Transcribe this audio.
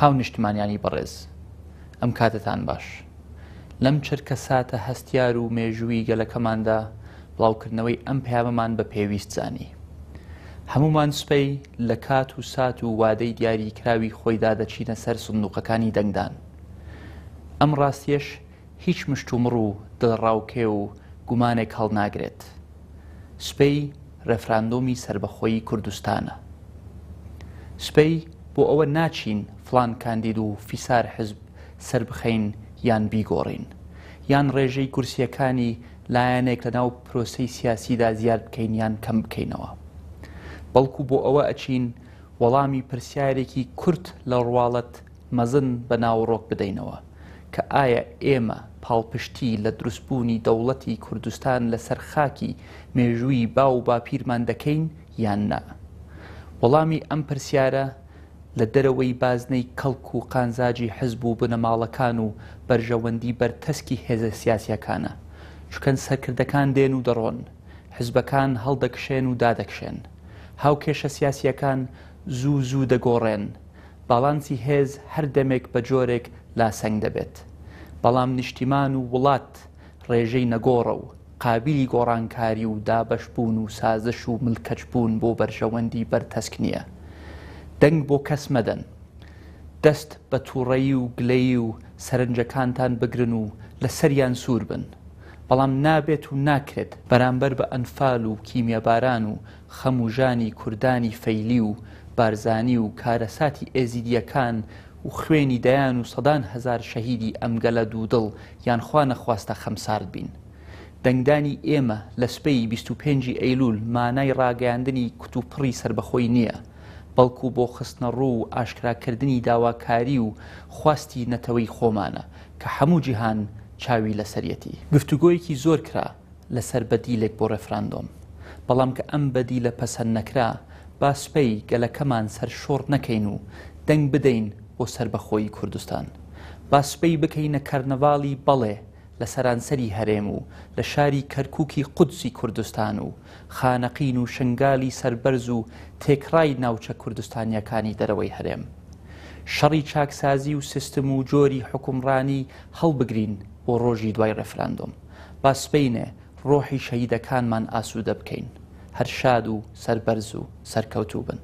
هاو نیشتمانیانی بەڕێز ئەم کاتتان باش لەم چرکە ساتە هەستیار و مێژووی گەلەکەماندا بڵاوکردنەوەی ئەم پەیامەمان بە پێویست زانی هەمومان سبەی لە کات و سات و وادەی دیاریکراوی خۆیدا دەچینە سەر سندوقەکانی دەنگدان ئەم ڕاستیەش هیچ مشتومڕ و دڵڕاوکێ و گومانێک هەڵناگرێت سبەی ڕێفراندۆمی سەربەخۆیی کوردستانە سبەی بۆ ئەوە ناچین فلان کاندید و فیسار حزب سەربخەین یان بیگۆڕین یان ڕێژەی کورسیەکانی لایەنێک لەناو پرۆسەی سیاسیدا زیاد بکەین یان کەم بکەینەوە بەڵکو بۆ ئەوە ئەچین وەڵامی پرسیارێکی کورت لە ڕواڵەت مەزن بە ناوڕۆک بدەینەوە کە ئایا ئێمە پاڵپشتی لە دروستبوونی دەوڵەتی کوردستان لەسەر خاکی مێژووی باو باپیرمان دەکەین یان نا وەڵامی ئەم پرسیارە لە دەرەوەی بازنەی کەڵک و قانزاجی حزب و بنەماڵەکان و بەرژەوەندی بەرتەسکی هێزە سیاسیەکانە چکەن سەرکردەکان دێن و دەڕۆن حزبەکان هەڵدەکشێن و دادەکشێن هاوکێشە سیاسیەکان زوو زوو دەگۆڕێن باڵانسی هێز هەر دەمێک بە جۆرێک لاسەنگ دەبێت بەڵام نیشتیمان و وڵات ڕێژەی نەگۆڕە و قابلی گۆڕانکاری و دابەشبوون و سازش و ملکەچبوون بۆ بەرژەوەندی بەرتەسک نییە دەنگ بۆ کەس مەدەن دەست بە تووڕەیی و گلەیی و سەرنجەکانتان بگرن و لە سەریان سوور بن بەڵام نابێت و ناکرێت بەرامبەر بە ئەنفال و کیمیەباران و خەموژانی کوردانی فەیلی و بارزانی و کارەساتی ئێزیدیەکان و خوێنی دەیان و سەدان هەزار شەهیدی ئەمگەلە دوودڵ یان خوا نەخواستە خەمسارد بین دەنگدانی ئێمە لە سبەی 25 ئەیلول مانای ڕاگەیاندنی کتوپڕی سربەخۆی نییە بەڵکو بۆ خستنە ڕوو و ئاشکراکردنی داواکاری و خواستی نەتەوەی خۆمانە کە هەموو جیهان چاوی لەسەرەتی گفتوگۆیەکی زۆر کرا لەسەر بەدیلێک بۆ ڕێفراندۆم بەڵام کە ئەم بەدیلە پەسەند نەکرا با سبەی گەلەکەمان سەر شۆڕ نەکەین و دەنگ بدەین بۆ سەربەخۆیی کوردستان با سبەی بکەینە کەرنەڤاڵی بەڵێ لە سەرانسەری هەرێم و لە شاری کەرکووکی قودسی کوردستان و خانەقین و شنگالی سەربەرز و تێکڕای ناوچە کوردستانیەکانی دەرەوەی هەرێم شەڕی چاکسازی و سیستم و جۆری حکومڕانی هەڵبگرین بۆ ڕۆژی دوای ڕێفراندۆم با سبەینێ ڕۆحی شەهیدەکانمان ئاسوودە بکەین هەر شاد و سەربەرز و سەرکەوتوو بن